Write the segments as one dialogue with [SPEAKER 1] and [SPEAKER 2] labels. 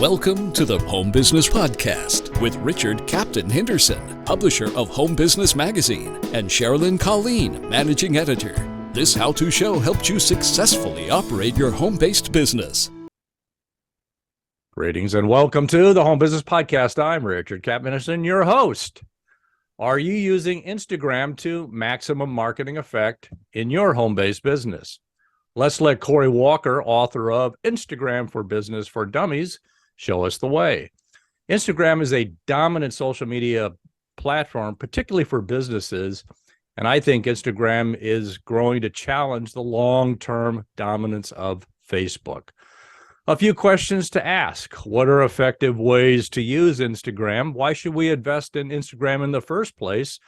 [SPEAKER 1] Welcome to the Home Business Podcast with Richard Captain Henderson, publisher of Home Business Magazine, and Sherilyn Colleen, managing editor. This how-to show helps you successfully operate your home-based business.
[SPEAKER 2] Greetings and welcome to the Home Business Podcast. I'm Richard Captain Henderson, your host. Are you using Instagram to maximum marketing effect in your home-based business? Let's let Corey Walker, author of Instagram for Business for Dummies, show us the way. Instagram is a dominant social media platform, particularly for businesses, and I think Instagram is growing to challenge the long-term dominance of Facebook. A few questions to ask. What are effective ways to use Instagram? Why should we invest in Instagram in the first place?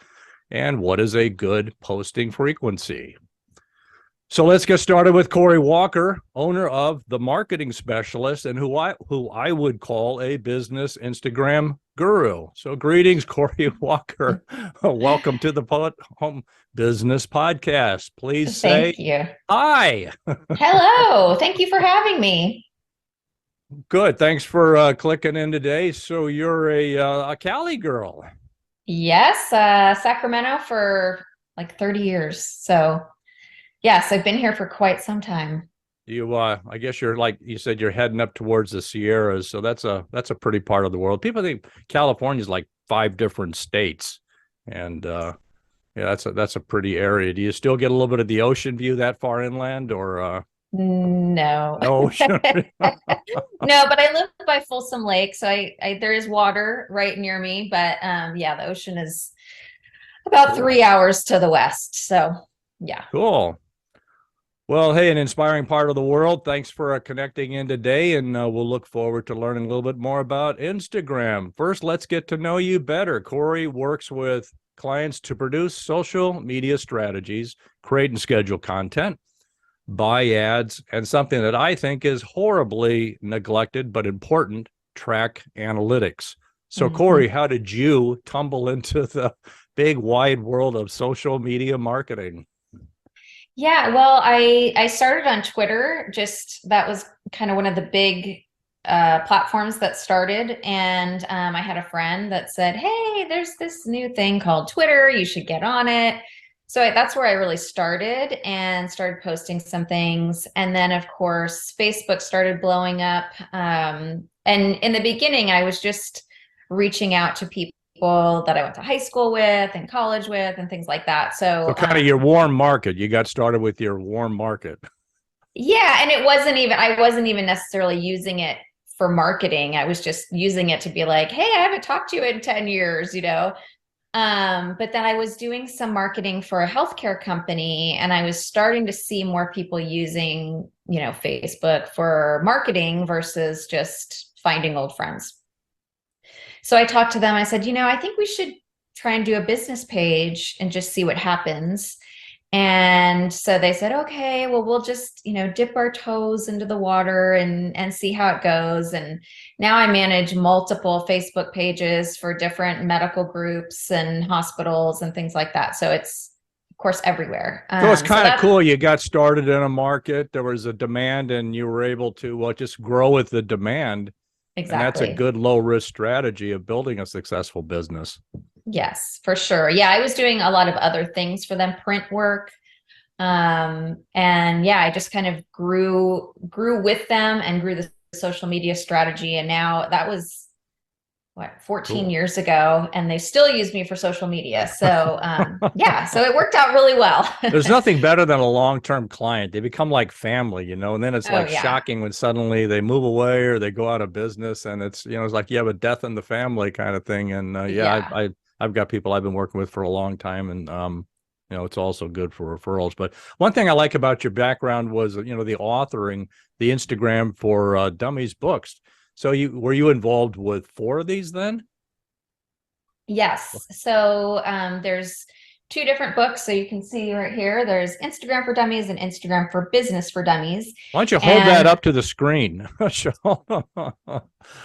[SPEAKER 2] And what is a good posting frequency? So let's get started with Corey Walker, owner of The Marketing Specialist, and who I would call a business Instagram guru. So greetings, Corey Walker. Welcome to the Home Business Podcast. Please say
[SPEAKER 3] Thank you.
[SPEAKER 2] Hi.
[SPEAKER 3] Hello. Thank you for having me.
[SPEAKER 2] Good. Thanks for clicking in today. So you're a Cali girl.
[SPEAKER 3] Yes, Sacramento for like 30 years. So yes, I've been here for quite some time.
[SPEAKER 2] You, I guess you're like you said, you're heading up towards the Sierras, so that's a pretty part of the world. People think California is like 5 different states, and yeah, that's a pretty area. Do you still get a little bit of the ocean view that far inland, or
[SPEAKER 3] No.
[SPEAKER 2] no ocean?
[SPEAKER 3] No, but I live by Folsom Lake, so I there is water right near me, but yeah, the ocean is about 3 hours to the west. So yeah.
[SPEAKER 2] Cool. Well, hey, an inspiring part of the world. Thanks for connecting in today, and we'll look forward to learning a little bit more about Instagram. First, let's get to know you better. Corey works with clients to produce social media strategies, create and schedule content, buy ads, and something that I think is horribly neglected but important, track analytics. So, Corey, how did you tumble into the big wide world of social media marketing?
[SPEAKER 3] Yeah, well, I started on Twitter. Just that was kind of one of the big platforms that started. And I had a friend that said, hey, there's this new thing called Twitter. You should get on it. So that's where I really started and started posting some things. And then, of course, Facebook started blowing up. And in the beginning, I was just reaching out to people that I went to high school with and college with and things like that. So
[SPEAKER 2] kind of your warm market. You got started with your warm market.
[SPEAKER 3] Yeah. And I wasn't even necessarily using it for marketing. I was just using it to be like, hey, I haven't talked to you in 10 years, you know? But then I was doing some marketing for a healthcare company, and I was starting to see more people using, Facebook for marketing versus just finding old friends. So I talked to them. I said, I think we should try and do a business page and just see what happens. And so they said, okay, well, we'll just, dip our toes into the water and see how it goes. And now I manage multiple Facebook pages for different medical groups and hospitals and things like that. So it's, of course, everywhere.
[SPEAKER 2] So it's kind of cool. You got started in a market. There was a demand and you were able to just grow with the demand.
[SPEAKER 3] Exactly.
[SPEAKER 2] And that's a good low risk strategy of building a successful business.
[SPEAKER 3] Yes, for sure. Yeah, I was doing a lot of other things for them, print work. And yeah, I just kind of grew with them and grew the social media strategy. And now that was 14 years ago, and they still use me for social media. So yeah, so it worked out really well.
[SPEAKER 2] There's nothing better than a long-term client. They become like family, and then it's shocking when suddenly they move away or they go out of business, and it's, it's like you have a death in the family kind of thing. And I've got people I've been working with for a long time, and it's also good for referrals. But one thing I like about your background was, the authoring, the Instagram for Dummies books. So were you involved with 4 of these then?
[SPEAKER 3] Yes. So there's 2 different books. So you can see right here, there's Instagram for Dummies and Instagram for Business for Dummies.
[SPEAKER 2] Why don't you hold that up to the screen?
[SPEAKER 3] So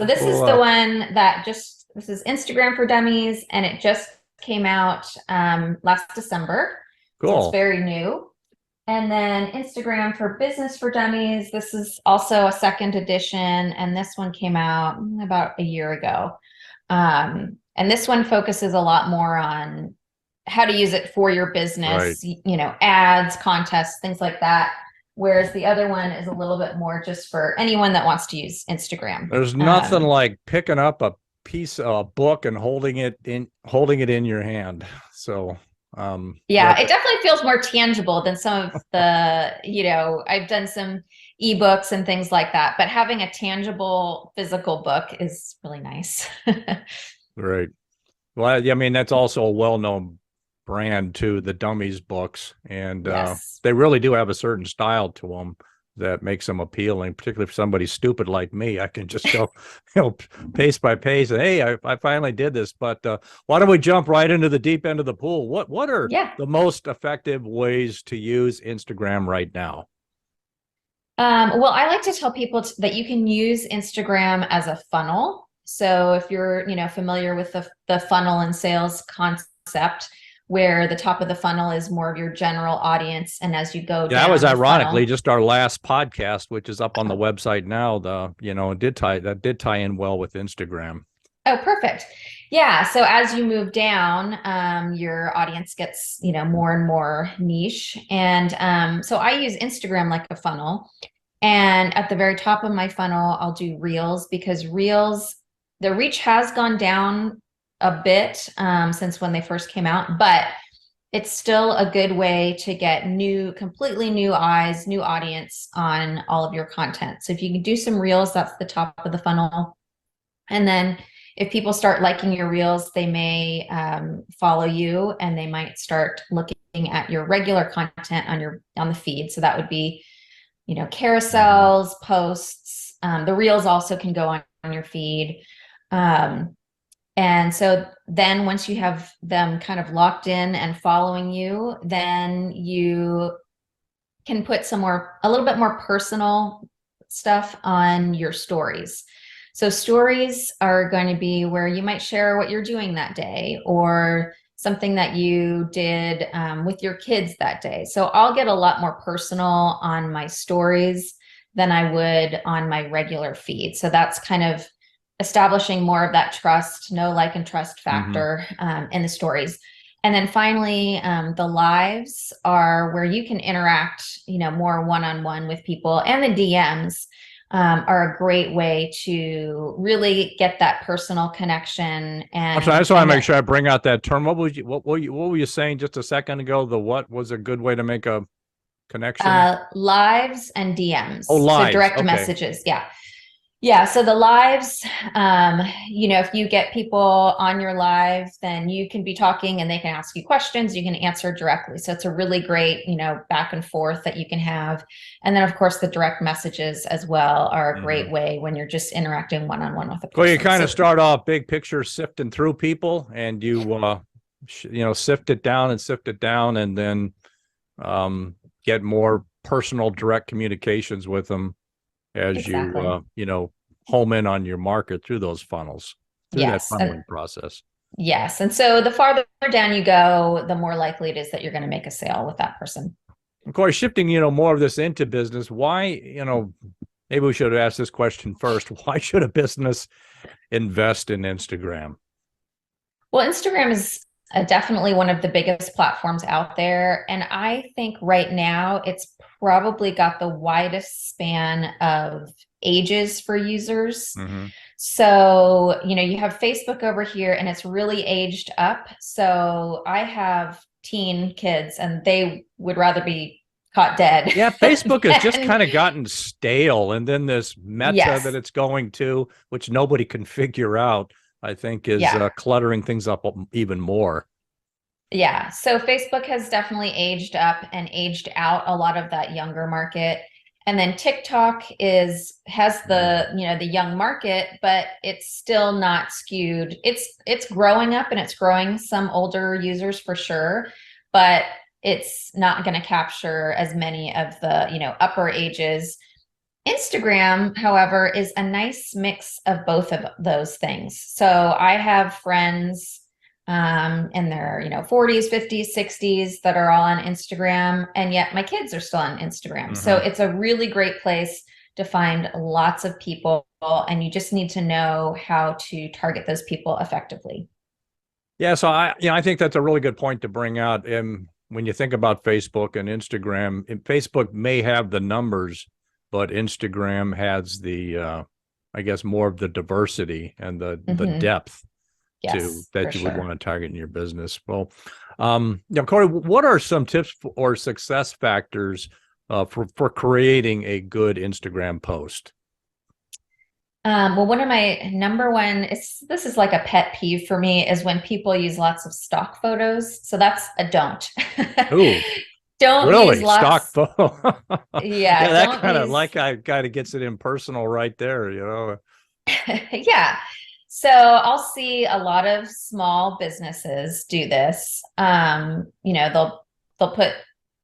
[SPEAKER 3] this is the one that this is Instagram for Dummies, and it just came out last December.
[SPEAKER 2] Cool.
[SPEAKER 3] So it's very new. And then Instagram for Business for Dummies. This is also a second edition, and this one came out about a year ago. And this one focuses a lot more on how to use it for your business, ads, contests, things like that. Whereas the other one is a little bit more just for anyone that wants to use Instagram.
[SPEAKER 2] There's nothing like picking up a piece of a book and holding it in your hand. So
[SPEAKER 3] it definitely feels more tangible than some of the, I've done some ebooks and things like that, but having a tangible physical book is really nice.
[SPEAKER 2] Right. Well, I mean, that's also a well-known brand too, the Dummies books. And they really do have a certain style to them that makes them appealing, particularly for somebody stupid like me. I can just go, pace by pace, and hey, I finally did this. But why don't we jump right into the deep end of the pool? What are the most effective ways to use Instagram right now?
[SPEAKER 3] Well, I like to tell people that you can use Instagram as a funnel. So if you're, familiar with the funnel and sales concept, where the top of the funnel is more of your general audience, and as you go down,
[SPEAKER 2] that was ironically just our last podcast, which is up on the website now. It did tie in well with Instagram.
[SPEAKER 3] Oh, perfect. Yeah. So as you move down, your audience gets, more and more niche. And so I use Instagram like a funnel. And at the very top of my funnel, I'll do Reels, because Reels, the reach has gone down a bit since when they first came out, but it's still a good way to get completely new eyes, new audience on all of your content. So if you can do some Reels, that's the top of the funnel. And then if people start liking your Reels, they may follow you, and they might start looking at your regular content on the feed. So that would be, carousels, posts. The Reels also can go on your feed. And so then once you have them kind of locked in and following you, then you can put a little bit more personal stuff on your stories. So stories are going to be where you might share what you're doing that day, or something that you did with your kids that day. So I'll get a lot more personal on my stories than I would on my regular feed. So that's kind of establishing more of that trust, like, and trust factor in the stories. And then finally, the lives are where you can interact, more one-on-one with people, and the DMs are a great way to really get that personal connection. And
[SPEAKER 2] I just want to make sure I bring out that term. What were you saying just a second ago? The what was a good way to make a connection?
[SPEAKER 3] Lives and DMs.
[SPEAKER 2] Oh, lives.
[SPEAKER 3] So direct messages. Yeah. Yeah. So the lives, if you get people on your live, then you can be talking and they can ask you questions. You can answer directly. So it's a really great, back and forth that you can have. And then of course the direct messages as well are a great way when you're just interacting one-on-one with a person.
[SPEAKER 2] Well, you kind of start off big picture, sifting through people, and you, sift it down and then get more personal, direct communications with them as you home in on your market through those funnels, through that funneling process.
[SPEAKER 3] Yes. And so the farther down you go, the more likely it is that you're going to make a sale with that person.
[SPEAKER 2] Of course, shifting, more of this into business, why, maybe we should have asked this question first. Why should a business invest in Instagram?
[SPEAKER 3] Well, Instagram is definitely one of the biggest platforms out there. And I think right now it's probably got the widest span of ages for users. So, you have Facebook over here, and it's really aged up. So I have teen kids, and they would rather be caught dead.
[SPEAKER 2] Yeah, Facebook has just kind of gotten stale. And then this Meta that it's going to, which nobody can figure out, I think is cluttering things up even more.
[SPEAKER 3] Yeah. So Facebook has definitely aged up and aged out a lot of that younger market. And then TikTok has the, the young market, but it's still not skewed. It's growing up, and it's growing some older users for sure, but it's not going to capture as many of the, upper ages. Instagram, however, is a nice mix of both of those things. So I have friends in their, 40s, 50s, 60s that are all on Instagram. And yet my kids are still on Instagram. So it's a really great place to find lots of people, and you just need to know how to target those people effectively.
[SPEAKER 2] Yeah, so I think that's a really good point to bring out. When you think about Facebook and Instagram, Facebook may have the numbers, but Instagram has the, I guess, more of the diversity and the depth that you would want to target in your business. Well, Corey, what are some tips or success factors for creating a good Instagram post?
[SPEAKER 3] Well, one of my number one this is like a pet peeve for me, is when people use lots of stock photos. So that's a don't.
[SPEAKER 2] Ooh,
[SPEAKER 3] don't
[SPEAKER 2] really?
[SPEAKER 3] use lots.
[SPEAKER 2] Stock photo.
[SPEAKER 3] Yeah,
[SPEAKER 2] that kind of gets it impersonal right there,
[SPEAKER 3] Yeah. So I'll see a lot of small businesses do this. They'll put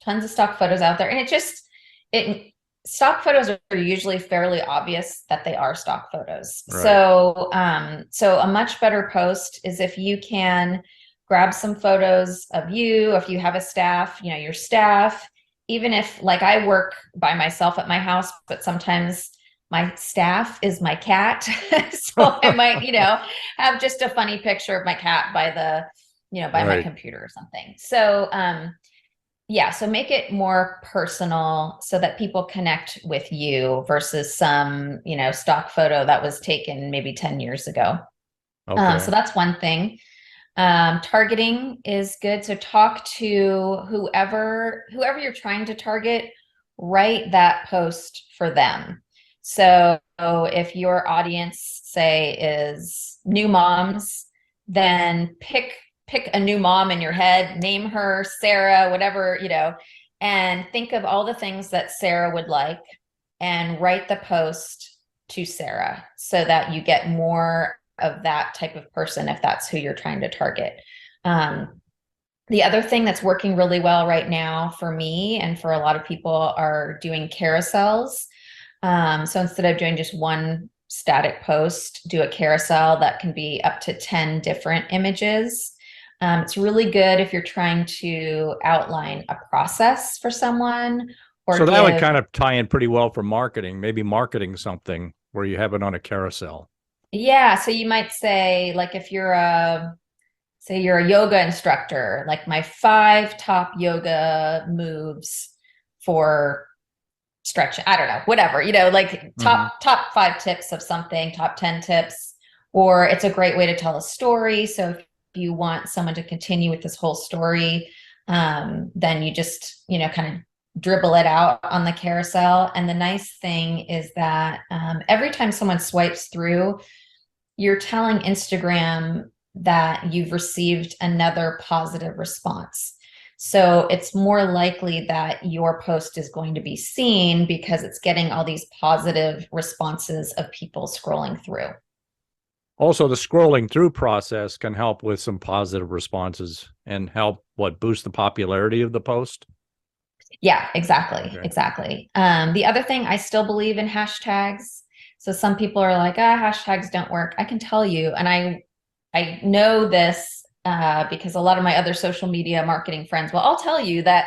[SPEAKER 3] tons of stock photos out there, and stock photos are usually fairly obvious that they are stock photos. Right. So a much better post is if you can grab some photos of you, if you have a staff, your staff, even if, like, I work by myself at my house, but sometimes my staff is my cat. So I might, have just a funny picture of my cat by my computer or something. So, so make it more personal so that people connect with you versus some, stock photo that was taken maybe 10 years ago. Okay. So that's one thing. Targeting is good. So talk to whoever you're trying to target, write that post for them. So if your audience, say, is new moms, then pick a new mom in your head, name her Sarah, whatever, and think of all the things that Sarah would like and write the post to Sarah so that you get more of that type of person if that's who you're trying to target. The other thing that's working really well right now for me and for a lot of people are doing carousels. So instead of doing just one static post, do a carousel that can be up to 10 different images. It's really good if you're trying to outline a process for someone.
[SPEAKER 2] So that would kind of tie in pretty well for marketing, maybe marketing something where you have it on a carousel.
[SPEAKER 3] Yeah. So you might say, like, if you're a yoga instructor, like my 5 top yoga moves for stretch, I don't know, whatever, like top 5 tips of something, top 10 tips, or it's a great way to tell a story. So if you want someone to continue with this whole story, then you just, kind of dribble it out on the carousel. And the nice thing is that every time someone swipes through, you're telling Instagram that you've received another positive response. So it's more likely that your post is going to be seen because it's getting all these positive responses of people scrolling through.
[SPEAKER 2] Also, the scrolling through process can help with some positive responses and help boost the popularity of the post.
[SPEAKER 3] Yeah, exactly. Okay. Exactly. The other thing, I still believe in hashtags. So some people are like, hashtags don't work. I can tell you, and I know this because a lot of my other social media marketing friends, I'll tell you that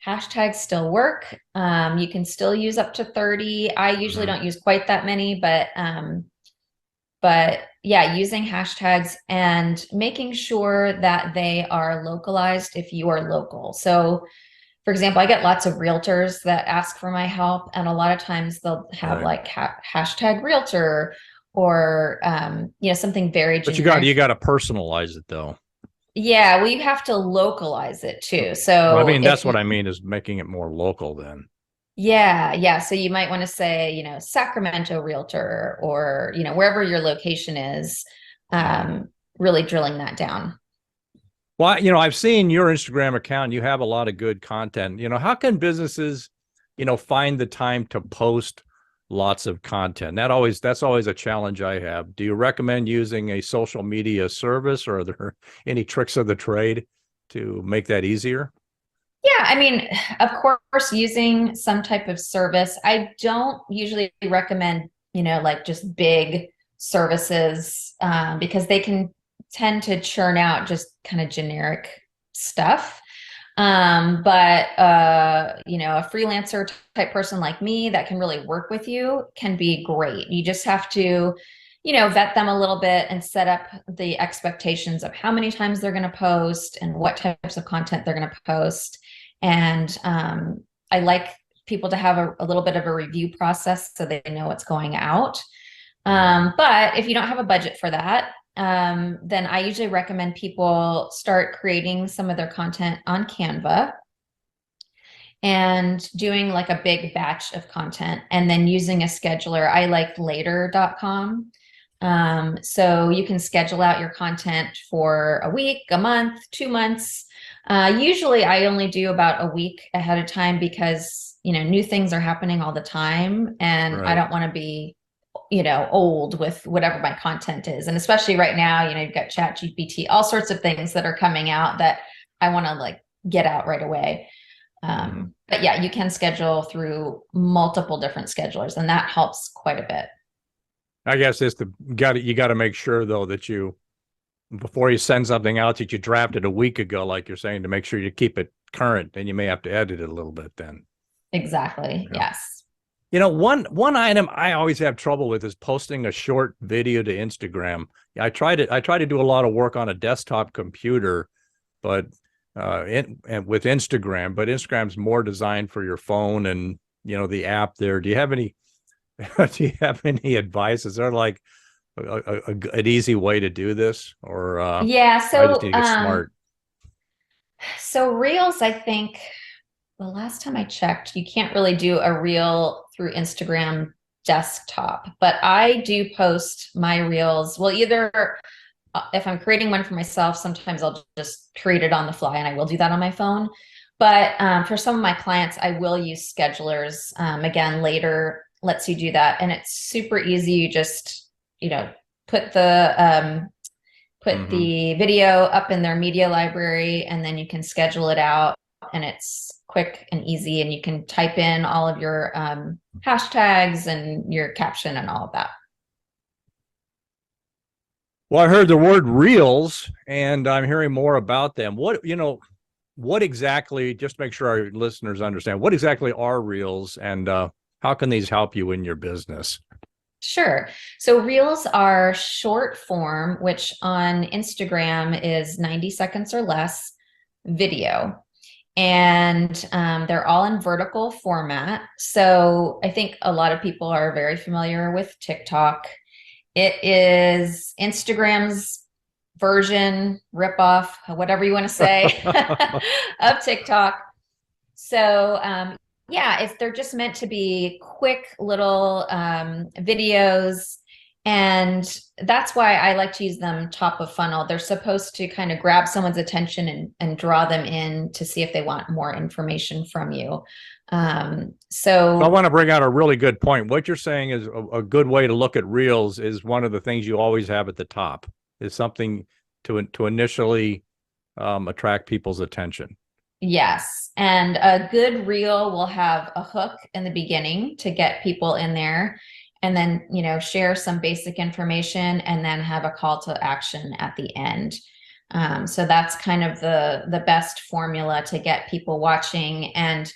[SPEAKER 3] hashtags still work. You can still use up to 30. I usually don't use quite that many, but yeah, using hashtags and making sure that they are localized if you are local. So for example, I get lots of realtors that ask for my help, and a lot of times they'll have like hashtag realtor or something very generic.
[SPEAKER 2] But you got to personalize it though.
[SPEAKER 3] Yeah, well, you have to localize it too. So
[SPEAKER 2] that's what I mean is making it more local then.
[SPEAKER 3] Yeah. So you might want to say, Sacramento realtor, or, wherever your location is, really drilling that down.
[SPEAKER 2] Well, I've seen your Instagram account. You have a lot of good content. How can businesses, find the time to post lots of content? That's always a challenge I have. Do you recommend using a social media service, or are there any tricks of the trade to make that easier?
[SPEAKER 3] Yeah, I mean, of course, using some type of service. I don't usually recommend, like just big services because they can tend to churn out just kind of generic stuff. But a freelancer type person like me that can really work with you can be great. You just have to, vet them a little bit and set up the expectations of how many times they're going to post and what types of content they're going to post. And I like people to have a little bit of a review process so they know what's going out. But if you don't have a budget for that, then I usually recommend people start creating some of their content on Canva and doing like a big batch of content and then using a scheduler. I like later.com. So you can schedule out your content for a week, a month, 2 months. Usually I only do about a week ahead of time because, new things are happening all the time and I don't want to be old with whatever my content is. And especially right now, you've got ChatGPT, all sorts of things that are coming out that I want to like get out right away. But yeah, you can schedule through multiple different schedulers and that helps quite a bit.
[SPEAKER 2] I guess you got to make sure though that before you send something out that you drafted a week ago, like you're saying, to make sure you keep it current, and you may have to edit it a little bit then.
[SPEAKER 3] Exactly. Yeah. Yes.
[SPEAKER 2] One item I always have trouble with is posting a short video to Instagram. I try to do a lot of work on a desktop computer, but with Instagram, but Instagram's more designed for your phone and the app there. Do you have any advice? Is there like an easy way to do this, or
[SPEAKER 3] yeah? So
[SPEAKER 2] I just need to get smart.
[SPEAKER 3] So Reels, I think the last time I checked, you can't really do a reel through Instagram desktop, but I do post my reels. Well, either if I'm creating one for myself, sometimes I'll just create it on the fly and I will do that on my phone. But for some of my clients, I will use schedulers. Again, Later lets you do that. And it's super easy. You just, put the video up in their media library and then you can schedule it out. And it's quick and easy, and you can type in all of your hashtags and your caption and all of that.
[SPEAKER 2] Well, I heard the word reels, and I'm hearing more about them. What exactly, just to make sure our listeners understand, what exactly are reels, and how can these help you in your business?
[SPEAKER 3] Sure. So reels are short form, which on Instagram is 90 seconds or less video. And they're all in vertical format. So I think a lot of people are very familiar with TikTok. It is Instagram's version, ripoff, whatever you want to say, of TikTok. So if they're just meant to be quick little videos. And that's why I like to use them top of funnel. They're supposed to kind of grab someone's attention and draw them in to see if they want more information from you. So
[SPEAKER 2] I want to bring out a really good point. What you're saying is a good way to look at reels is one of the things you always have at the top is something to initially attract people's attention.
[SPEAKER 3] Yes. And a good reel will have a hook in the beginning to get people in there. And then, share some basic information and then have a call to action at the end. So that's kind of the best formula to get people watching, and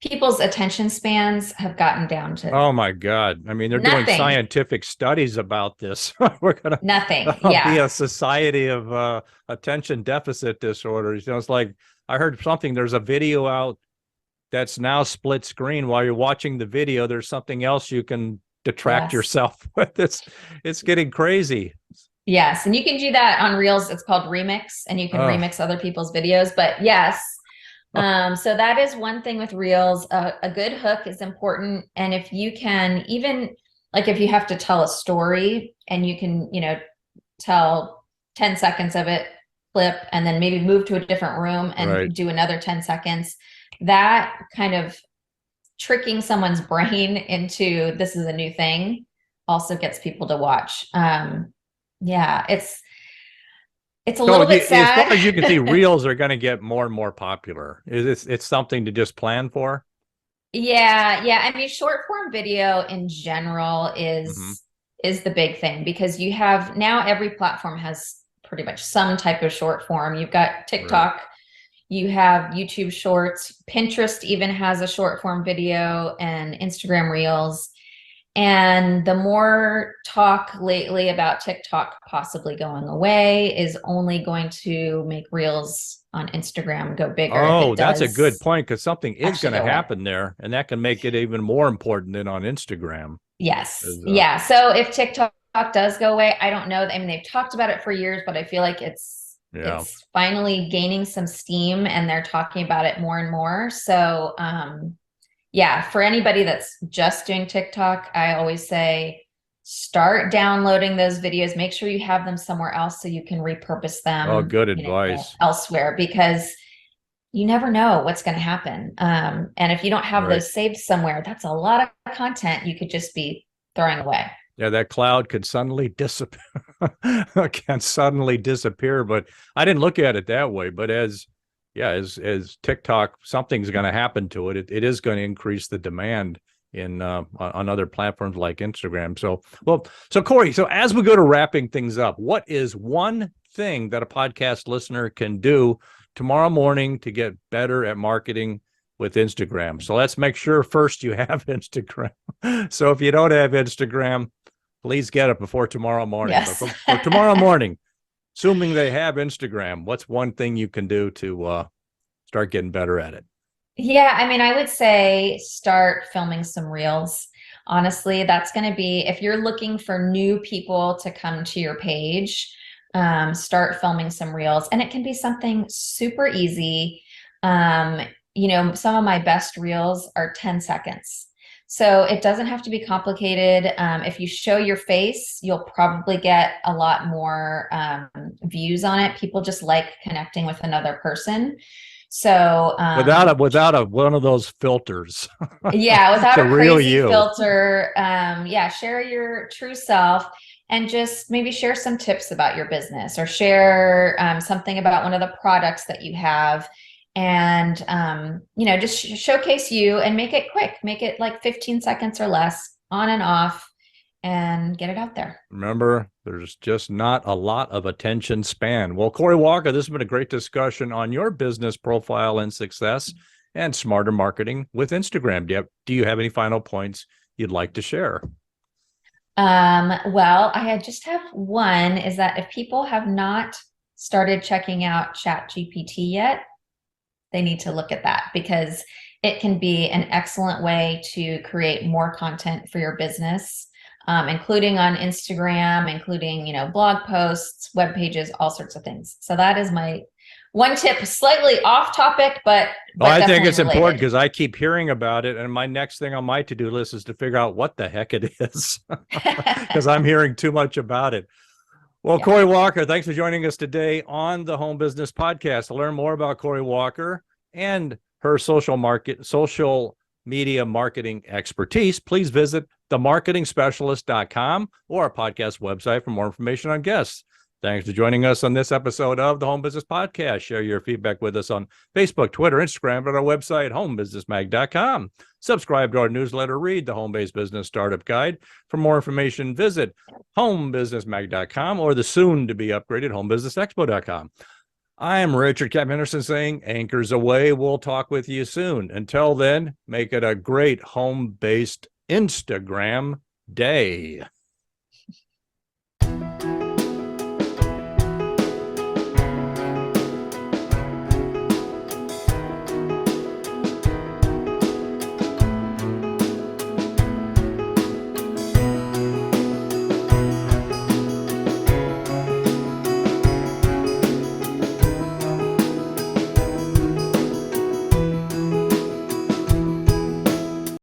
[SPEAKER 3] people's attention spans have gotten down to.
[SPEAKER 2] Oh my God. I mean, they're doing scientific studies about this. We're going to be a society of attention deficit disorders. It's like, I heard something, there's a video out that's now split screen. While you're watching the video, there's something else you can detract yourself with. It's getting crazy.
[SPEAKER 3] Yes. And you can do that on Reels. It's called Remix, and you can remix other people's videos. But yes. So that is one thing with Reels. A good hook is important. And if you can, even like if you have to tell a story and you can, tell 10 seconds of it, clip, and then maybe move to a different room and do another 10 seconds, that kind of tricking someone's brain into this is a new thing also gets people to watch. It's a little bit sad.
[SPEAKER 2] As far as you can see, reels are going to get more and more popular. It's something to just plan for?
[SPEAKER 3] Yeah. I mean, short form video in general is the big thing, because you have now every platform has pretty much some type of short form. You've got TikTok, you have YouTube Shorts, Pinterest even has a short form video, and Instagram Reels. And the more talk lately about TikTok possibly going away is only going to make Reels on Instagram go bigger.
[SPEAKER 2] Oh, that's a good point, because something is going to happen there, and that can make it even more important than on Instagram.
[SPEAKER 3] Yes. Yeah. So if TikTok does go away, I don't know. I mean, they've talked about it for years, but I feel like it's finally gaining some steam, and they're talking about it more and more. So, yeah, for anybody that's just doing TikTok, I always say start downloading those videos. Make sure you have them somewhere else so you can repurpose them.
[SPEAKER 2] Oh, good advice.
[SPEAKER 3] Elsewhere, because you never know what's going to happen. And if you don't have those saved somewhere, that's a lot of content you could just be throwing away.
[SPEAKER 2] Yeah, that cloud could suddenly disappear. But I didn't look at it that way. But as TikTok, something's going to happen to it. It is going to increase the demand in on other platforms like Instagram. So Corey, so as we go to wrapping things up, what is one thing that a podcast listener can do tomorrow morning to get better at marketing with Instagram? So let's make sure first you have Instagram. So if you don't have Instagram, please get it before tomorrow morning.
[SPEAKER 3] Yes.
[SPEAKER 2] But for tomorrow morning, assuming they have Instagram, what's one thing you can do to start getting better at it?
[SPEAKER 3] Yeah, I mean, I would say start filming some reels. Honestly, that's going to be, if you're looking for new people to come to your page, start filming some reels. And it can be something super easy. Some of my best reels are 10 seconds. So it doesn't have to be complicated. If you show your face, you'll probably get a lot more views on it. People just like connecting with another person. So
[SPEAKER 2] without one of those filters.
[SPEAKER 3] Yeah, without a crazy
[SPEAKER 2] real
[SPEAKER 3] filter. Share your true self, and just maybe share some tips about your business, or share something about one of the products that you have. And, just showcase you, and make it quick, make it like 15 seconds or less, on and off, and get it out there.
[SPEAKER 2] Remember, there's just not a lot of attention span. Well, Corey Walker, this has been a great discussion on your business profile and success and smarter marketing with Instagram. Do you have any final points you'd like to share?
[SPEAKER 3] Well, I just have one, is that if people have not started checking out ChatGPT yet, they need to look at that, because it can be an excellent way to create more content for your business, including on Instagram, including, blog posts, web pages, all sorts of things. So that is my one tip, slightly off topic, but
[SPEAKER 2] I think it's important, because I keep hearing about it. And my next thing on my to-do list is to figure out what the heck it is, because I'm hearing too much about it. Well, yeah. Corey Walker, thanks for joining us today on the Home Business Podcast. To learn more about Corey Walker and her social media marketing expertise, please visit themarketingspecialist.com or our podcast website for more information on guests. Thanks for joining us on this episode of the Home Business Podcast. Share your feedback with us on Facebook, Twitter, Instagram, and our website, homebusinessmag.com. Subscribe to our newsletter, read the Home-Based Business Startup Guide. For more information, visit homebusinessmag.com or the soon-to-be upgraded homebusinessexpo.com. I am Richard Captain Henderson saying, anchors away. We'll talk with you soon. Until then, make it a great home-based Instagram day.